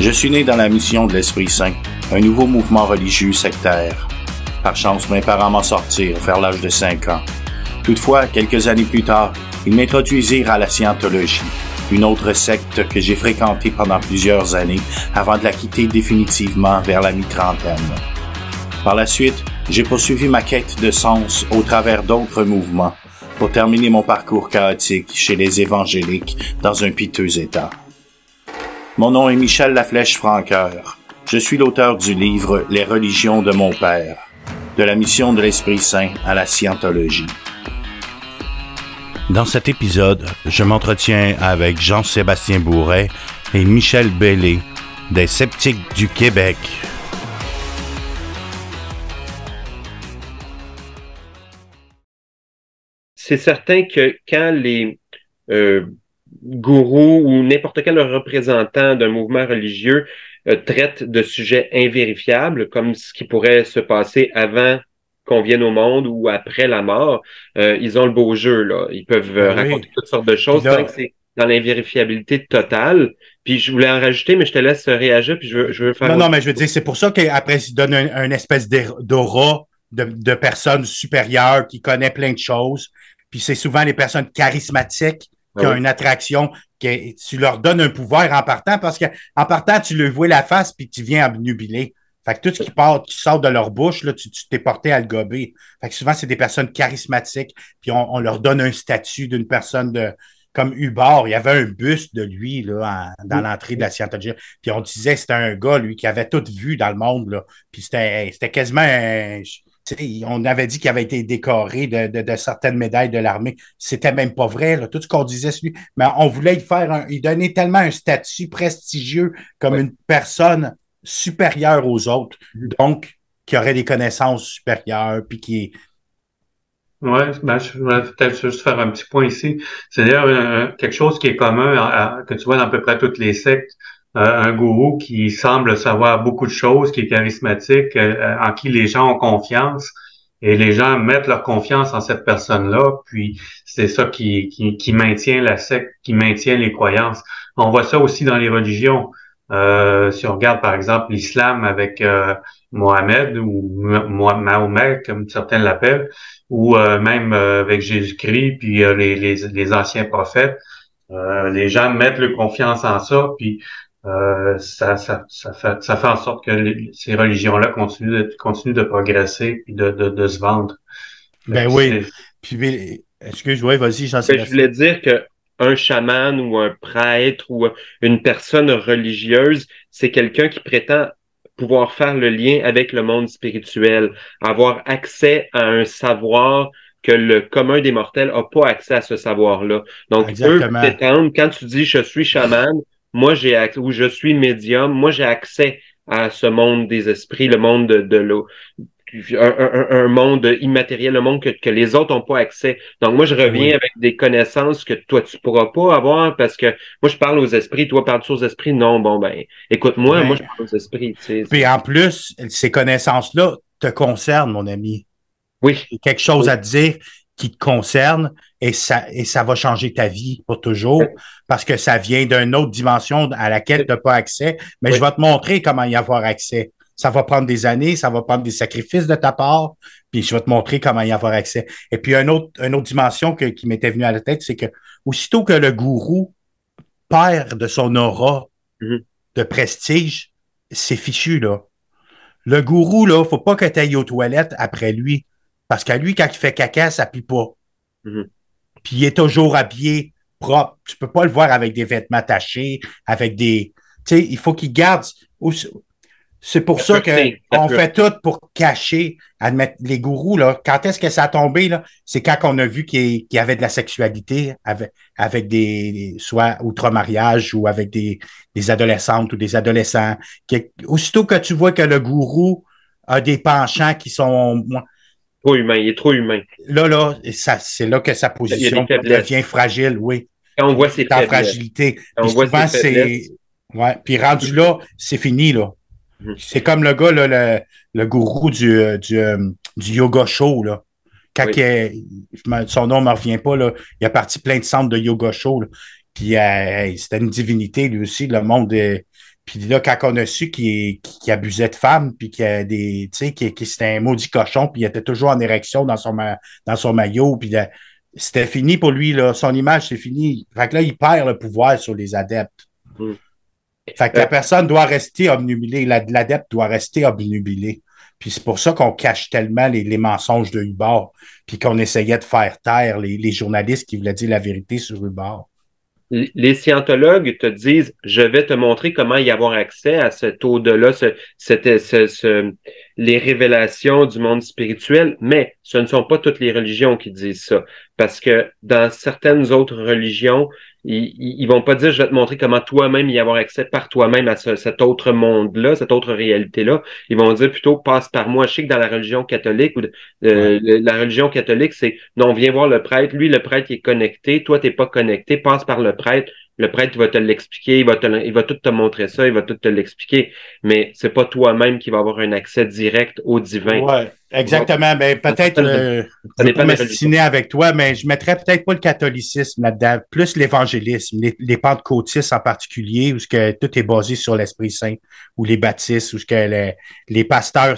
Je suis né dans la mission de l'Esprit Saint, un nouveau mouvement religieux sectaire. Par chance, mes parents m'en sortirent vers l'âge de 5 ans. Toutefois, quelques années plus tard, ils m'introduisirent à la scientologie, une autre secte que j'ai fréquentée pendant plusieurs années avant de la quitter définitivement vers la mi-trentaine. Par la suite, j'ai poursuivi ma quête de sens au travers d'autres mouvements pour terminer mon parcours chaotique chez les évangéliques dans un piteux état. Mon nom est Michel Laflèche-Francoeur. Je suis l'auteur du livre « Les religions de mon père », de la mission de l'Esprit Saint à la scientologie. Dans cet épisode, je m'entretiens avec Jean-Sébastien Bourret et Michel Bellé, des Sceptiques du Québec. C'est certain que quand les gourous ou n'importe quel représentant d'un mouvement religieux traitent de sujets invérifiables, comme ce qui pourrait se passer avant qu'on vienne au monde ou après la mort, ils ont le beau jeu, là. Ils peuvent raconter toutes sortes de choses, tant que c'est dans l'invérifiabilité totale. Puis je voulais en rajouter, mais je te laisse réagir, puis je veux faire... Non, mais je veux dire, c'est pour ça qu'après, ils donnent une espèce d'aura de personnes supérieures qui connaissent plein de choses. Puis c'est souvent les personnes charismatiques qui ont une attraction, que tu leur donnes un pouvoir en partant, parce qu'en partant, tu le vois la face, puis tu viens obnubilé. Fait que tout ce qui sort de leur bouche, là, tu t'es porté à le gober. Fait que souvent, c'est des personnes charismatiques, puis on leur donne un statut d'une personne comme Hubbard. Il y avait un buste de lui là, dans l'entrée de la Scientologie. Puis on disait que c'était un gars, lui, qui avait tout vu dans le monde. Là. Puis c'était quasiment on avait dit qu'il avait été décoré de certaines médailles de l'armée. C'était même pas vrai, là, tout ce qu'on disait sur lui. Mais on voulait il donner tellement un statut prestigieux comme une personne supérieure aux autres, donc qui aurait des connaissances supérieures, puis qui... Oui, je vais peut-être juste faire un petit point ici. C'est d'ailleurs quelque chose qui est commun, que tu vois dans à peu près toutes les sectes. Un gourou qui semble savoir beaucoup de choses, qui est charismatique, en qui les gens ont confiance, et les gens mettent leur confiance en cette personne-là, puis c'est ça qui maintient la secte, qui maintient les croyances. On voit ça aussi dans les religions. Si on regarde par exemple l'islam avec Mohamed ou Mahomet, comme certains l'appellent, ou même avec Jésus-Christ, puis les anciens prophètes, les gens mettent leur confiance en ça, puis ça fait en sorte que ces religions-là continuent de progresser puis de se vendre. Ben oui. Puis, excuse-moi, vas-y, je voulais dire que un chaman ou un prêtre ou une personne religieuse, c'est quelqu'un qui prétend pouvoir faire le lien avec le monde spirituel, avoir accès à un savoir que le commun des mortels n'a pas accès à ce savoir-là. Donc, eux prétendent, quand tu dis « je suis chaman », moi, ou je suis médium, moi, j'ai accès à ce monde des esprits, le monde de l'eau, un monde immatériel, un monde que les autres n'ont pas accès. Donc, moi, je reviens avec des connaissances que toi, tu pourras pas avoir parce que moi, je parle aux esprits, toi, parles-tu aux esprits? Non, bon, ben, écoute-moi, moi, je parle aux esprits. Puis en plus, ces connaissances-là te concernent, mon ami. Oui. Il y a quelque chose à te dire qui te concerne et ça va changer ta vie pour toujours parce que ça vient d'une autre dimension à laquelle tu n'as pas accès. Mais je vais te montrer comment y avoir accès. Ça va prendre des années, ça va prendre des sacrifices de ta part, puis je vais te montrer comment y avoir accès. Et puis, une autre dimension qui m'était venue à la tête, c'est que aussitôt que le gourou perd de son aura de prestige, c'est fichu, là. Le gourou, là, faut pas que tu ailles aux toilettes après lui. Parce qu'à lui, quand il fait caca, ça pue pas. Puis il est toujours habillé propre. Tu peux pas le voir avec des vêtements tachés, avec des... Tu sais, il faut qu'il garde... C'est pour ça qu'on fait tout pour cacher, admettre les gourous, là. Quand est-ce que ça a tombé, là? C'est quand on a vu qu'il y avait de la sexualité avec des, soit outre-mariage ou avec des adolescentes ou des adolescents. Aussitôt que tu vois que le gourou a des penchants qui sont, trop humain, il est trop humain. Là, c'est là que sa position devient fragile, oui. Quand on voit ses faiblesses. Fragilité. Puis souvent, ouais. Puis rendu là, c'est fini, là. C'est comme le gars, là, le gourou du yoga show, là. Quand son nom ne me revient pas, là, il a parti plein de centres de yoga show, là. Puis c'était une divinité, lui aussi, le monde. Puis là, quand on a su qu'il abusait de femmes, puis qu'il y a des, tu sais, qu'il c'était un maudit cochon, puis il était toujours en érection dans son maillot, puis c'était fini pour lui, là. Son image, c'est fini. Fait que là, il perd le pouvoir sur les adeptes. Mm. Fait que la personne doit rester obnubilée. L'adepte doit rester obnubilé. Puis c'est pour ça qu'on cache tellement les mensonges de Hubbard, puis qu'on essayait de faire taire les journalistes qui voulaient dire la vérité sur Hubbard. Les scientologues te disent, je vais te montrer comment y avoir accès à cet au-delà, les révélations du monde spirituel, mais ce ne sont pas toutes les religions qui disent ça. Parce que dans certaines autres religions, ils vont pas dire, je vais te montrer comment toi-même y avoir accès par toi-même à cet autre monde-là, cette autre réalité-là. Ils vont dire plutôt, passe par moi. Je sais que dans la religion catholique, la religion catholique, c'est, non, viens voir le prêtre. Lui, le prêtre, il est connecté. Toi, t'es pas connecté. Passe par le prêtre. Le prêtre, il va te l'expliquer. Il va tout te montrer ça. Il va tout te l'expliquer. Mais c'est pas toi-même qui va avoir un accès direct au divin. Ouais, exactement. Mais peut-être, je vais pas m'astiner avec toi, mais je mettrais peut-être pas le catholicisme là-dedans, plus l'évangélisme, les pentecôtistes en particulier, où ce que tout est basé sur l'Esprit Saint, ou les baptistes, où ce que les pasteurs,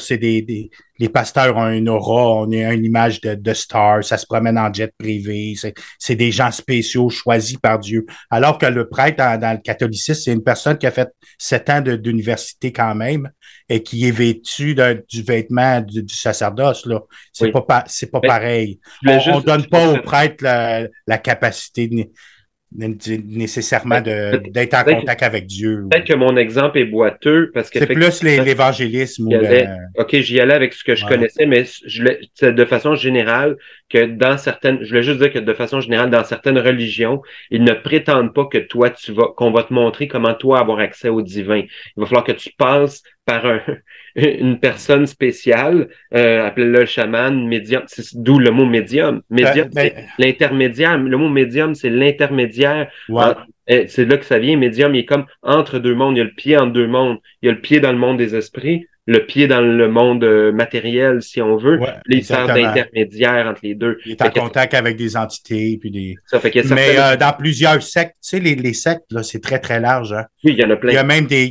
les pasteurs ont une aura, on est une image de star, ça se promène en jet privé, c'est des gens spéciaux choisis par Dieu. Alors que le prêtre dans le catholicisme, c'est une personne qui a fait 7 ans d'université quand même et qui est vêtu du vêtement du sacerdoce, là. C'est pas pareil. On donne pas au prêtre la capacité nécessairement d'être en contact avec Dieu. Peut-être que mon exemple est boiteux parce que c'est plus l'évangélisme. OK, j'y allais avec ce que je connaissais, mais c'est de façon générale que je voulais juste dire que de façon générale, dans certaines religions, ils ne prétendent pas que qu'on va te montrer comment toi avoir accès au divin. Il va falloir que tu passes par une personne spéciale, appelez-le le chaman, médium, d'où le mot médium. Médium, c'est l'intermédiaire. Le mot médium, c'est l'intermédiaire. Ouais. C'est là que ça vient. Médium, il est comme entre deux mondes. Il y a le pied entre deux mondes. Il y a le pied dans le monde des esprits, le pied dans le monde matériel, si on veut. Ouais, il sert d'intermédiaire entre les deux. Il est en contact avec des entités. Puis Mais dans plusieurs sectes, tu sais, les sectes, là, c'est très, très large. Hein? Oui, il y en a plein. Il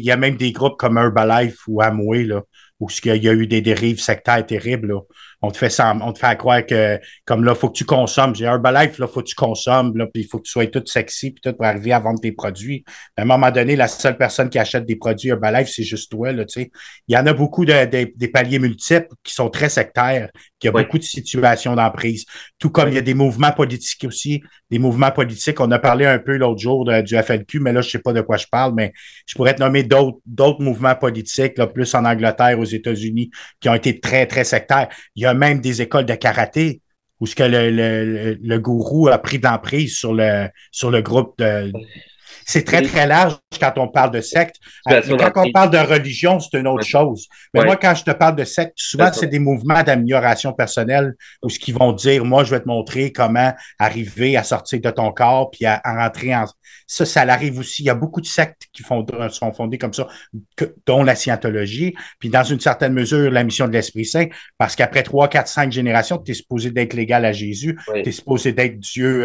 y a même des groupes comme Herbalife ou Amway, là, où il y a eu des dérives sectaires terribles. Là. On te fait croire que, comme là, il faut que tu consommes. J'ai Herbalife, là, il faut que tu consommes, là, puis il faut que tu sois tout sexy, puis tout pour arriver à vendre tes produits. À un moment donné, la seule personne qui achète des produits Herbalife, c'est juste toi, là, tu sais. Il y en a beaucoup des paliers multiples qui sont très sectaires, qui a beaucoup de situations d'emprise. Tout comme il y a des mouvements politiques aussi. Des mouvements politiques, on a parlé un peu l'autre jour du FLQ, mais là, je sais pas de quoi je parle, mais je pourrais te nommer d'autres mouvements politiques, là, plus en Angleterre, aux États-Unis, qui ont été très, très sectaires. Il y a même des écoles de karaté où ce que le gourou a pris d'emprise sur le groupe de... C'est très, très large quand on parle de secte. Quand on parle de religion, c'est une autre chose. Mais moi, quand je te parle de secte, souvent, c'est des mouvements d'amélioration personnelle où ce qu'ils vont dire, moi, je vais te montrer comment arriver à sortir de ton corps puis à rentrer en... Ça l'arrive aussi. Il y a beaucoup de sectes qui sont fondées comme ça, dont la scientologie, puis dans une certaine mesure, la mission de l'Esprit Saint, parce qu'après 3, 4, 5 générations, tu es supposé d'être légal à Jésus, tu es supposé d'être Dieu,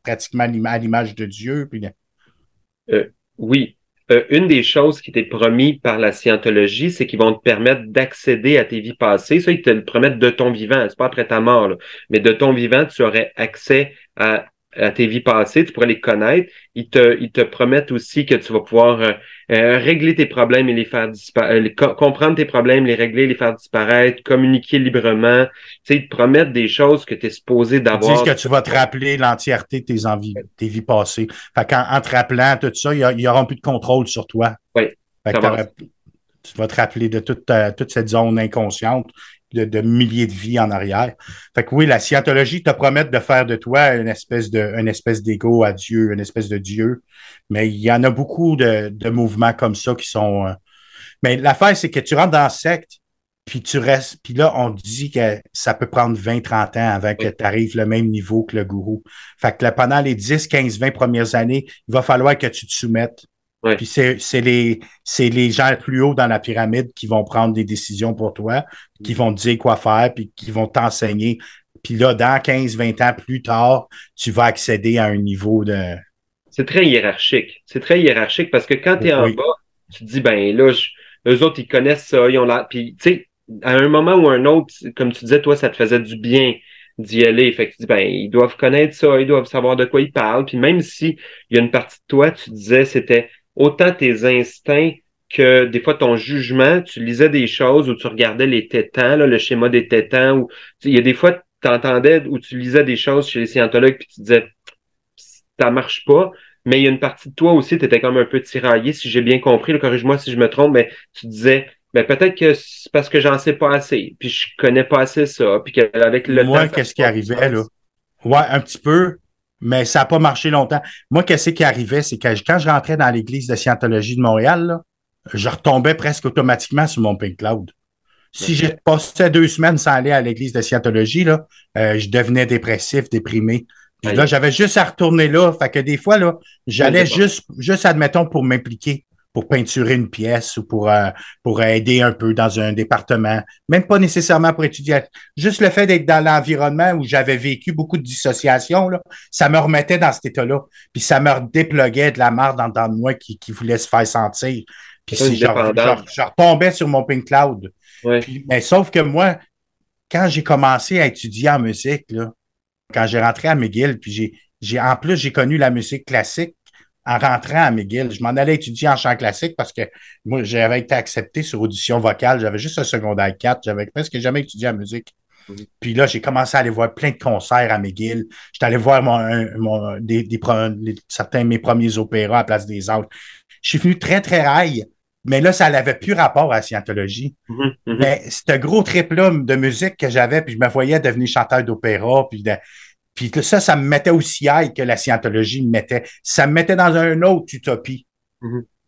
pratiquement à l'image de Dieu, puis... Oui. Une des choses qui t'est promis par la scientologie, c'est qu'ils vont te permettre d'accéder à tes vies passées. Ça, ils te le promettent de ton vivant. C'est pas après ta mort, là. Mais de ton vivant, tu aurais accès à tes vies passées, tu pourrais les connaître. Ils te promettent aussi que tu vas pouvoir régler tes problèmes et les faire disparaître, comprendre tes problèmes, les régler, les faire disparaître, communiquer librement. Tu sais, ils te promettent des choses que tu es supposé d'avoir. Ils disent que tu vas te rappeler l'entièreté de tes vies passées. Fait qu'en te rappelant tout ça, il y aura plus de contrôle sur toi. Oui. Fait que tu vas te rappeler de toute cette zone inconsciente de milliers de vies en arrière. Fait que oui, la scientologie te promet de faire de toi une espèce d'ego à Dieu, une espèce de Dieu. Mais il y en a beaucoup de mouvements comme ça qui sont... Mais l'affaire, c'est que tu rentres dans la secte, puis tu restes... Puis là, on dit que ça peut prendre 20-30 ans avant que tu arrives le même niveau que le gourou. Fait que là, pendant les 10, 15, 20 premières années, il va falloir que tu te soumettes. Ouais. Puis c'est les gens plus hauts dans la pyramide qui vont prendre des décisions pour toi, qui vont te dire quoi faire, puis qui vont t'enseigner. Puis là, dans 15-20 ans plus tard, tu vas accéder à un niveau de... C'est très hiérarchique. C'est très hiérarchique parce que quand tu es en bas, tu te dis, ben là, eux autres, ils connaissent ça, ils ont la... Puis, tu sais, à un moment ou un autre, comme tu disais, toi, ça te faisait du bien d'y aller. Fait que tu dis, ben, ils doivent connaître ça, ils doivent savoir de quoi ils parlent. Puis même si il y a une partie de toi, tu disais, c'était autant tes instincts que des fois ton jugement, tu lisais des choses ou tu regardais les tétans, là, le schéma des tétans, ou il y a des fois, tu entendais ou tu lisais des choses chez les scientologues, puis tu disais, ça marche pas. Mais il y a une partie de toi aussi, tu étais comme un peu tiraillé, si j'ai bien compris, corrige-moi si je me trompe, mais tu disais, ben peut-être que c'est parce que j'en sais pas assez, puis je connais pas assez ça, puis qu'avec le Moi, temps... qu'est-ce qui arrivait, là? Ouais, un petit peu, mais ça n'a pas marché longtemps. Moi, qu'est-ce qui arrivait, c'est que quand je rentrais dans l'église de Scientologie de Montréal, là, je retombais presque automatiquement sur mon Pink Cloud. Si je passais 2 semaines sans aller à l'église de Scientologie, là, je devenais dépressif, déprimé. Puis là, j'avais juste à retourner là. Fait que des fois, là, j'allais juste, admettons, pour m'impliquer, pour peinturer une pièce ou pour aider un peu dans un département. Même pas nécessairement pour étudier. Juste le fait d'être dans l'environnement où j'avais vécu beaucoup de dissociation, là, ça me remettait dans cet état-là. Puis ça me dépluguait de la marde en dedans de moi qui voulait se faire sentir. Puis si je retombais sur mon Pink Cloud. Ouais. Puis, mais sauf que moi, quand j'ai commencé à étudier en musique, là, quand j'ai rentré à McGill, puis en plus, j'ai connu la musique classique en rentrant à McGill. Je m'en allais étudier en chant classique parce que moi, j'avais été accepté sur audition vocale. J'avais juste un secondaire 4. J'avais presque jamais étudié en musique. Puis là, j'ai commencé à aller voir plein de concerts à McGill. J'étais allé voir certains de mes premiers opéras à Place des Arts. Je suis venu très, très rail. Mais là, ça n'avait plus rapport à la Scientologie. Mais c'était gros trip-là de musique que j'avais, puis je me voyais devenir chanteur d'opéra, puis ça me mettait aussi high que la Scientologie me mettait. Ça me mettait dans une autre utopie.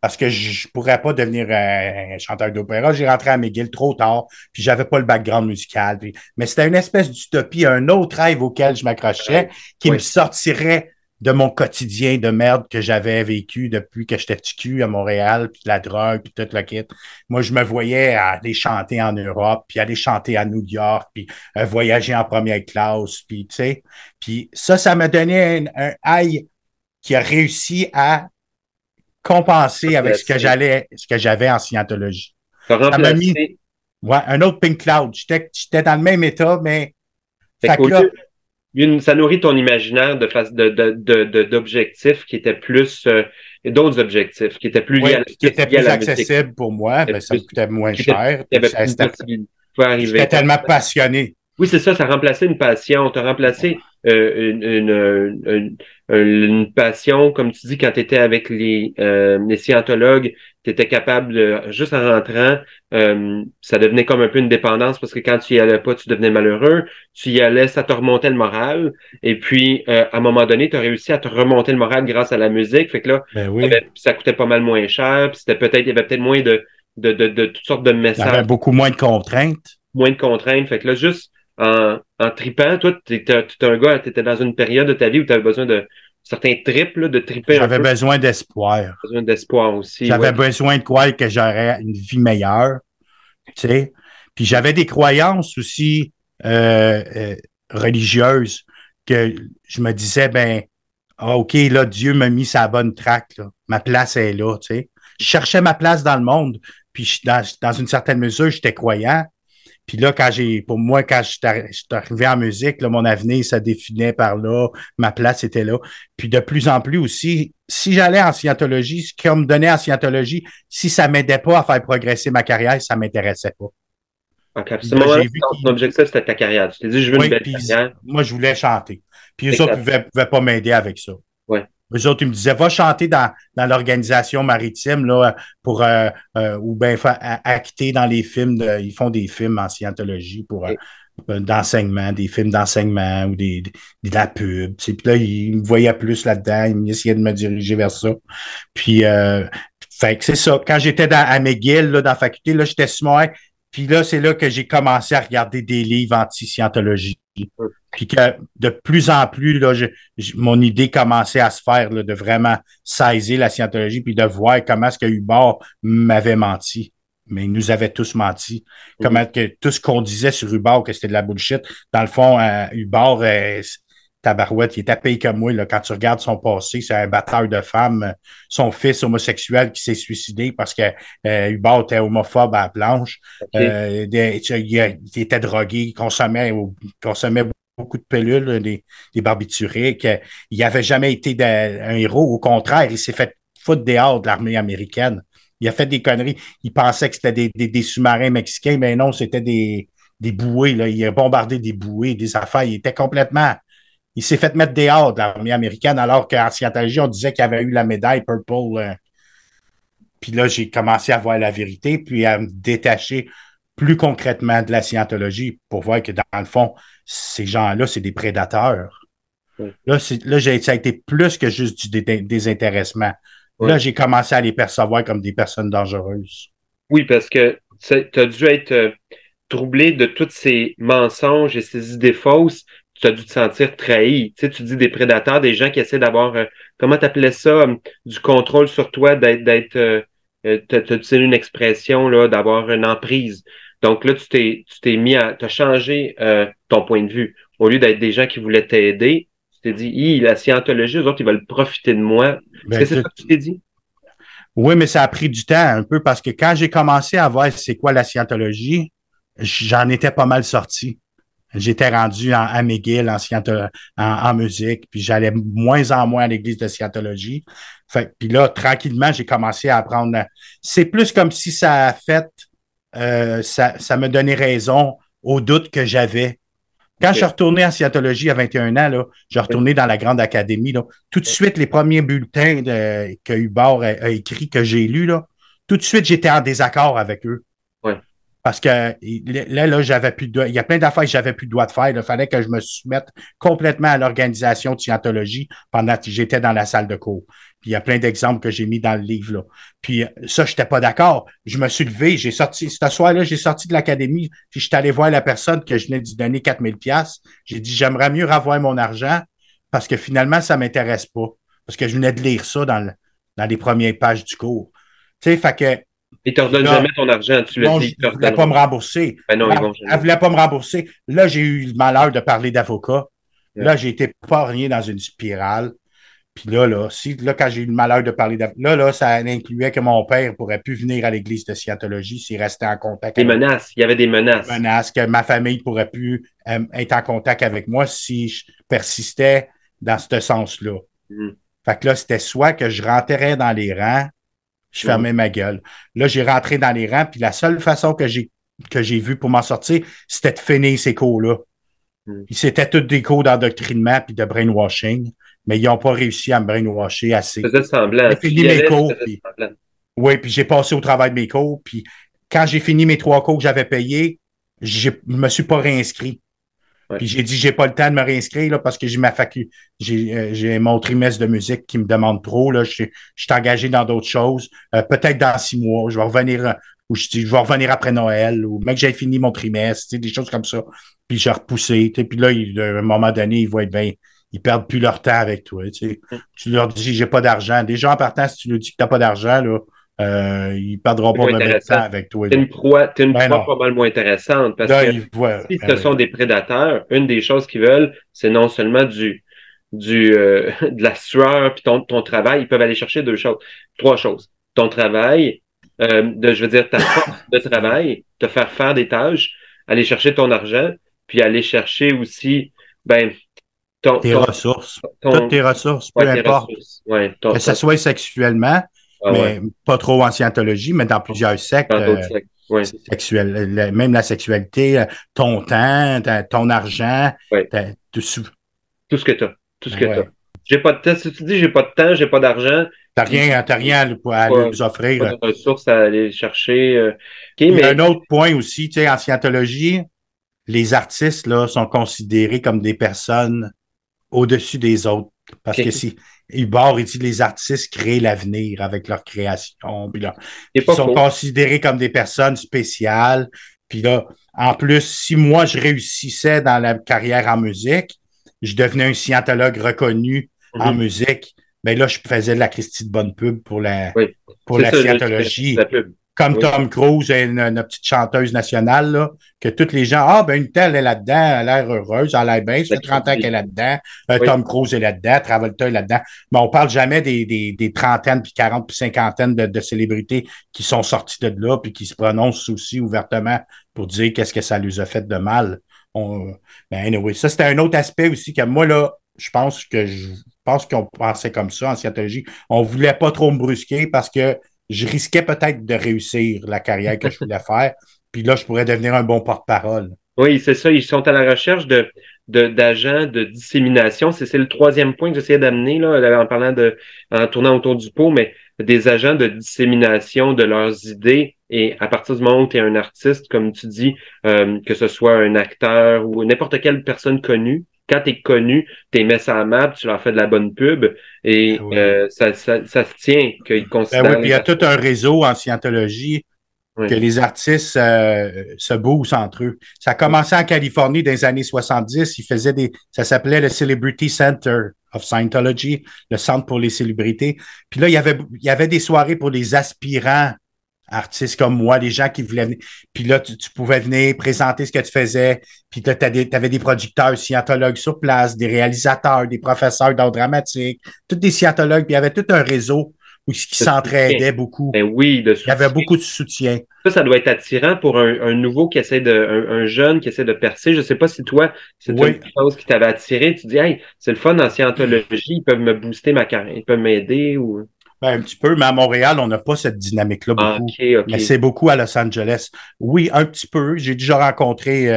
Parce que je pourrais pas devenir un chanteur d'opéra. J'ai rentré à McGill trop tard, puis j'avais pas le background musical. Mais c'était une espèce d'utopie, un autre rêve auquel je m'accrochais, qui me sortirait de mon quotidien de merde que j'avais vécu depuis que j'étais petit cul à Montréal, puis la drogue, puis tout le kit. Moi, je me voyais aller chanter en Europe, puis aller chanter à New York, puis voyager en première classe, puis tu sais. Puis ça m'a donné un high qui a réussi à compenser avec ce que j'avais en scientologie. Ça m'a mis un autre Pink Cloud. J'étais dans le même état, mais ça nourrit ton imaginaire d'objectifs qui étaient plus d'autres objectifs qui étaient plus liés qui étaient plus accessibles pour moi, ben, ça me coûtait moins cher. J'étais tellement passionné. Oui, c'est ça, ça remplaçait une passion. Tu as remplacé une passion, comme tu dis, quand tu étais avec les scientologues, tu étais capable, juste en rentrant, ça devenait comme un peu une dépendance parce que quand tu y allais pas, tu devenais malheureux. Tu y allais, ça te remontait le moral. Et puis, à un moment donné, tu as réussi à te remonter le moral grâce à la musique. Fait que là, ça coûtait pas mal moins cher. Puis il y avait peut-être moins de toutes sortes de messages. Il y avait beaucoup moins de contraintes. Moins de contraintes. Fait que là, juste en tripant, toi, t'étais un gars, t'étais dans une période de ta vie où tu avais besoin de certains trips, là, de triper. J'avais besoin d'espoir. Besoin d'espoir aussi. J'avais besoin de croire que j'aurais une vie meilleure. Tu sais. Puis j'avais des croyances aussi religieuses que je me disais, OK, là, Dieu m'a mis sa bonne traque, là. Ma place est là, tu sais. Je cherchais ma place dans le monde. Puis dans une certaine mesure, j'étais croyant. Puis là, quand je suis arrivé en musique, là, mon avenir se définait par là, ma place était là. Puis de plus en plus aussi, si j'allais en scientologie, ce qu'on me donnait en scientologie, si ça m'aidait pas à faire progresser ma carrière, ça m'intéressait pas. OK. À ce moment-là, ton objectif, c'était ta carrière. Tu t'es dit, je veux une belle carrière. Moi, je voulais chanter. Puis eux autres, ils pouvaient pas m'aider avec ça. Ouais. Eux autres, ils me disaient, va chanter dans l'organisation maritime, là, pour, ou bien acter dans les films, ils font des films en scientologie pour, d'enseignement, des films d'enseignement ou de la pub. Puis là, ils me voyaient plus là-dedans, ils essayaient de me diriger vers ça. Puis, fait que c'est ça. Quand j'étais à McGill, là, dans la faculté, là, j'étais smart. Puis là, c'est là que j'ai commencé à regarder des livres anti-scientologie. Puis que de plus en plus, là, mon idée commençait à se faire là, de vraiment saisir la scientologie puis de voir comment est-ce que Hubbard m'avait menti. Mais il nous avait tous menti. Comment que tout ce qu'on disait sur Hubbard, que c'était de la bullshit, dans le fond, Hubbard, tabarouette, il était payé comme moi, là, quand tu regardes son passé, c'est un batteur de femmes, son fils homosexuel qui s'est suicidé parce que Hubert était homophobe à la planche. OK. Il était drogué, il consommait beaucoup de pilules, des barbituriques. Il n'avait jamais été un héros. Au contraire, il s'est fait foutre dehors de l'armée américaine. Il a fait des conneries. Il pensait que c'était des sous-marins mexicains, mais non, c'était des bouées. Là. Il a bombardé des bouées, des affaires. Il s'est fait mettre dehors de l'armée américaine, alors qu'en Scientologie, on disait qu'il avait eu la médaille Purple. Puis là, j'ai commencé à voir la vérité, puis à me détacher plus concrètement de la Scientologie pour voir que, dans le fond, ces gens-là, c'est des prédateurs. Oui. Là, ça a été plus que juste du désintéressement. Oui. Là, j'ai commencé à les percevoir comme des personnes dangereuses. Oui, parce que tu as dû être troublé de tous ces mensonges et ces idées fausses. Tu as dû te sentir trahi. Tu sais, tu dis des prédateurs, des gens qui essaient d'avoir, comment tu appelais ça, du contrôle sur toi, t'as utilisé une expression, là, d'avoir une emprise. Donc là, tu t'es mis t'as changé ton point de vue. Au lieu d'être des gens qui voulaient t'aider, tu t'es dit, la scientologie, eux autres, ils veulent profiter de moi. Est-ce que c'est ça que tu t'es dit? Oui, mais ça a pris du temps un peu parce que quand j'ai commencé à voir c'est quoi la Scientologie, j'en étais pas mal sorti. J'étais rendu à McGill en musique, puis j'allais moins en moins à l'église de Scientologie. Puis là, tranquillement, j'ai commencé à apprendre. C'est plus comme si ça a fait, ça me donnait raison aux doutes que j'avais. Quand je suis retourné en Scientologie à 21 ans, là, je suis retourné dans la grande académie. Là, tout de suite, les premiers bulletins que Hubert a écrits, que j'ai lus, là, tout de suite, j'étais en désaccord avec eux. Ouais. Parce que là, j'avais plus de. Il y a plein d'affaires que j'avais plus le droit de faire. Il fallait que je me soumette complètement à l'organisation de Scientologie pendant que j'étais dans la salle de cours. Puis il y a plein d'exemples que j'ai mis dans le livre, là. Puis ça, je n'étais pas d'accord. Je me suis levé, ce soir-là, j'ai sorti de l'académie, puis je suis allé voir la personne que je venais de lui donner 4 000 $. J'ai dit, j'aimerais mieux avoir mon argent parce que finalement, ça m'intéresse pas. Parce que je venais de lire ça dans les premières pages du cours. Tu sais, fait que. Ils ne te redonnent jamais ton argent, tu le dis. Ils ne voulaient pas me rembourser. Ben non, ils vont jamais. Elle ne voulait pas me rembourser. Là, j'ai eu le malheur de parler d'avocat. Ouais. Là, j'ai été pogné dans une spirale. Puis là, quand j'ai eu le malheur de parler d'avocat, là, ça incluait que mon père ne pourrait plus venir à l'église de Scientologie s'il restait en contact avec moi. Des menaces. Il y avait des menaces. Des menaces, que ma famille ne pourrait plus être en contact avec moi si je persistais dans ce sens-là. Fait que là, c'était soit que je rentrais dans les rangs, je fermais ma gueule. Là, j'ai rentré dans les rangs, puis la seule façon que j'ai vue pour m'en sortir, c'était de finir ces cours-là. Puis c'était tous des cours d'endoctrinement puis de brainwashing, mais ils n'ont pas réussi à me brainwasher assez. Ça faisait semblant. J'ai fini mes cours. Oui, puis j'ai passé au travail de mes cours. Puis quand j'ai fini mes 3 cours que j'avais payés, je ne me suis pas réinscrit. Ouais. Puis j'ai dit, j'ai pas le temps de me réinscrire là, parce que j'ai mon trimestre de musique qui me demande trop. Là. Je suis engagé dans d'autres choses. Peut-être dans 6 mois, je vais revenir je vais revenir après Noël, ou même que j'ai fini mon trimestre, des choses comme ça. Puis j'ai repoussé. Puis là, à un moment donné, ils vont être bien. Ils perdent plus leur temps avec toi. Tu leur dis, j'ai pas d'argent. Déjà, en partant, si tu leur dis que tu n'as pas d'argent, là, ils perdront pas le temps avec toi. T'es une proie pas mal moins intéressante parce là, que si ce sont des prédateurs, une des choses qu'ils veulent, c'est non seulement de la sueur puis ton travail. Ils peuvent aller chercher 3 choses. Ton travail, ta force de travail, te faire des tâches, aller chercher ton argent, puis aller chercher aussi, tes ressources. Toutes tes ressources, peu importe. Que ce soit sexuellement, mais pas trop en Scientologie, mais dans plusieurs sectes. Sexuelles, même la sexualité, ton temps, ton argent, tout ce que tu as. Tout ce que tu as. J'ai pas de temps. Si tu dis j'ai pas de temps, j'ai pas d'argent. T'as rien à leur offrir. Pas de ressources à aller chercher. Il y a un autre point aussi, tu sais, en Scientologie, les artistes là, sont considérés comme des personnes au-dessus des autres. Parce que si Hubert, il dit les artistes créent l'avenir avec leur création. Puis là, ils sont considérés comme des personnes spéciales. Puis là, en plus, si moi je réussissais dans la carrière en musique, je devenais un scientologue reconnu en musique. Ben là, je faisais de la Christie de bonne pub pour la Scientologie. Comme Oui. Tom Cruise et notre petite chanteuse nationale, là, que tous les gens, ah, ben, une telle est là-dedans, elle a l'air heureuse, elle a l'air bien, ça fait 30 ans qu'elle est là-dedans, Oui. Tom Cruise est là-dedans, Travolta est là-dedans. Mais on parle jamais des trentaines, puis 40, puis cinquantaines de célébrités qui sont sorties de là, puis qui se prononcent aussi ouvertement pour dire qu'est-ce que ça lui a fait de mal. Ben, anyway, ça, c'était un autre aspect aussi que moi, là, je pense qu'on pensait comme ça en scientologie. On voulait pas trop me brusquer parce que je risquais peut-être de réussir la carrière que je voulais faire. Puis là, je pourrais devenir un bon porte-parole. Oui, c'est ça. Ils sont à la recherche d'agents de dissémination. C'est le troisième point que j'essayais d'amener, là, en tournant autour du pot, mais des agents de dissémination de leurs idées. Et à partir du moment où tu es un artiste, comme tu dis, que ce soit un acteur ou n'importe quelle personne connue, quand tu es connu, tu mets ça à map, tu leur fais de la bonne pub et Oui. ça se tient qu'ils Ben considèrent. oui, puis il y a tout un réseau en scientologie Oui. que les artistes se boostent entre eux. Ça a commencé en Californie dans les années 70. Ils faisaient ça s'appelait le Celebrity Center of Scientology, le centre pour les célébrités. Puis là, il y avait des soirées pour les aspirants artistes comme moi, les gens qui voulaient venir. Puis là, tu pouvais venir présenter ce que tu faisais. Puis là, tu avais des producteurs scientologues sur place, des réalisateurs, des professeurs d'art dramatique, tous des scientologues. Puis il y avait tout un réseau où qui s'entraidaient beaucoup. Ben oui, de Il y avait beaucoup de soutien. ça doit être attirant pour un nouveau qui essaie un jeune qui essaie de percer. Je sais pas si toi, c'est Oui. une chose qui t'avait attiré. Tu dis, hey, c'est le fun en scientologie, ils peuvent me booster ma carrière, ils peuvent m'aider ou. Ben, un petit peu, mais à Montréal, on n'a pas cette dynamique-là Ah, beaucoup. ok. Mais c'est beaucoup à Los Angeles. Oui, un petit peu. J'ai déjà rencontré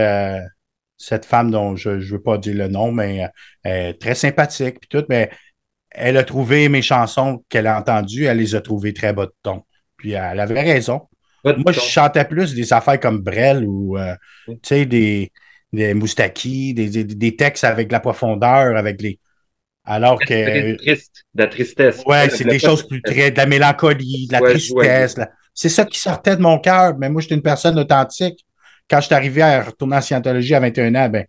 cette femme dont je ne veux pas dire le nom, mais très sympathique puis tout, mais elle a trouvé mes chansons qu'elle a entendues, elle les a trouvées très bas de ton. Puis elle avait raison. Pas de Moi, je ton. chantais plus des affaires comme Brel ou tu sais, des Moustaki, des textes avec de la profondeur, avec les. Alors que Triste, de la tristesse. ouais, c'est des choses plus très, de la mélancolie, de la Ouais, tristesse. C'est ça qui sortait de mon cœur. Mais moi, j'étais une personne authentique. Quand je suis arrivé à retourner en Scientologie à 21 ans, ben,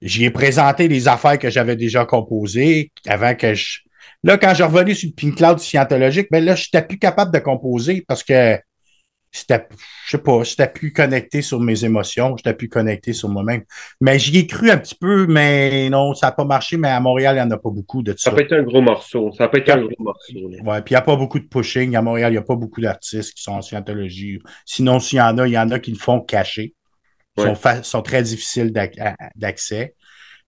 j'y ai présenté les affaires que j'avais déjà composées avant que je. Là, quand je revenu sur le Pink Cloud scientologique, ben là, je n'étais plus capable de composer parce que c'était, je sais pas, j'étais plus connecté sur mes émotions, j'étais plus connecté sur moi-même. Mais j'y ai cru un petit peu, mais non, ça n'a pas marché. Mais à Montréal, il n'y en a pas beaucoup de Ça ça. peut être un gros morceau. Ça peut être un gros morceau. Là. Ouais, puis il n'y a pas beaucoup de pushing. À Montréal, il n'y a pas beaucoup d'artistes qui sont en scientologie. Sinon, s'il y en a, il y en a qui le font cacher. Ouais. Sont très difficiles d'accès.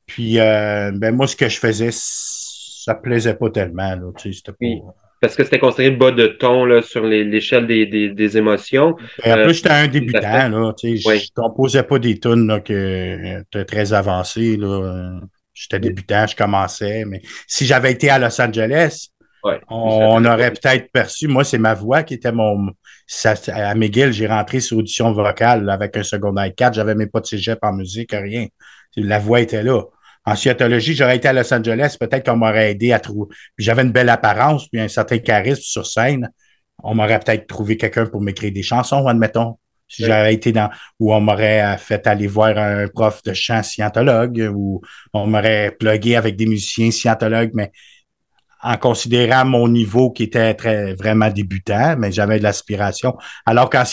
Puis, ben moi, ce que je faisais, ça plaisait pas tellement. Là, tu sais, c'était pas. Oui. Parce que c'était considéré bas de ton là, sur l'échelle des émotions. Et en plus, j'étais un débutant. Là, tu sais, Oui. je composais pas des tunes là, que étaient très avancées. Là. J'étais débutant, je commençais. Mais si j'avais été à Los Angeles, Ouais. on aurait peut-être perçu. Moi, c'est ma voix qui était mon. À McGill, j'ai rentré sur audition vocale là, avec un secondaire 4. J'avais même pas de cégep en musique, rien. La voix était là. En scientologie, j'aurais été à Los Angeles, peut-être qu'on m'aurait aidé à trouver. Puis j'avais une belle apparence, puis un certain charisme sur scène. On m'aurait peut-être trouvé quelqu'un pour m'écrire des chansons, admettons. Si j'avais été ou on m'aurait fait aller voir un prof de chant scientologue, ou on m'aurait plugué avec des musiciens scientologues, mais en considérant mon niveau qui était vraiment débutant, mais j'avais de l'aspiration. Alors qu'à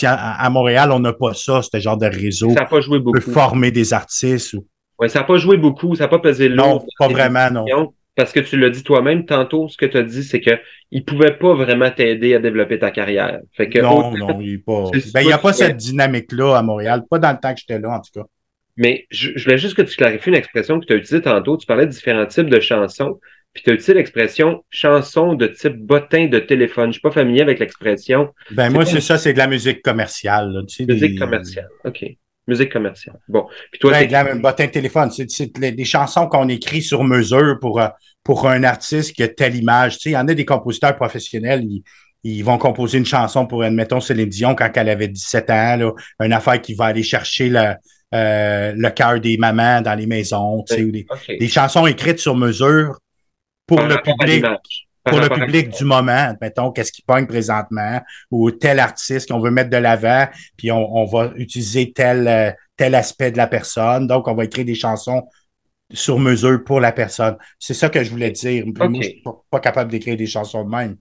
Montréal, on n'a pas ça, ce genre de réseau. Ça n'a pas joué beaucoup. Peut former des artistes. Oui, ça n'a pas joué beaucoup, ça n'a pas pesé lourd. Non, pas vraiment, non. Parce que tu l'as dit toi-même tantôt, ce que tu as dit, c'est que il pouvait pas vraiment t'aider à développer ta carrière. Fait que, non, il n'y a pas. Ben, il n'y a pas cette dynamique-là à Montréal, pas dans le temps que j'étais là, en tout cas. Mais je voulais juste que tu clarifies une expression que tu as utilisée tantôt. Tu parlais de différents types de chansons. Puis tu as utilisé l'expression chanson de type bottin de téléphone. Je suis pas familier avec l'expression. Ben, moi, c'est ça, c'est de la musique commerciale. Là, tu sais, musique commerciale. OK. Musique commerciale. Bon. Puis toi, de la bottin de téléphone. C'est des chansons qu'on écrit sur mesure pour un artiste qui a telle image. Tu sais, il y en a des compositeurs professionnels, ils vont composer une chanson pour, admettons, Céline Dion quand elle avait 17 ans, là, une affaire qui va aller chercher le cœur des mamans dans les maisons, tu sais, des chansons écrites sur mesure pour le public. Pour le public du moment, mettons, qu'est-ce qui pogne présentement, ou tel artiste qu'on veut mettre de l'avant, puis on va utiliser tel aspect de la personne. Donc, on va écrire des chansons sur mesure pour la personne. C'est ça que je voulais dire. Moi, je suis pas capable d'écrire des chansons de même.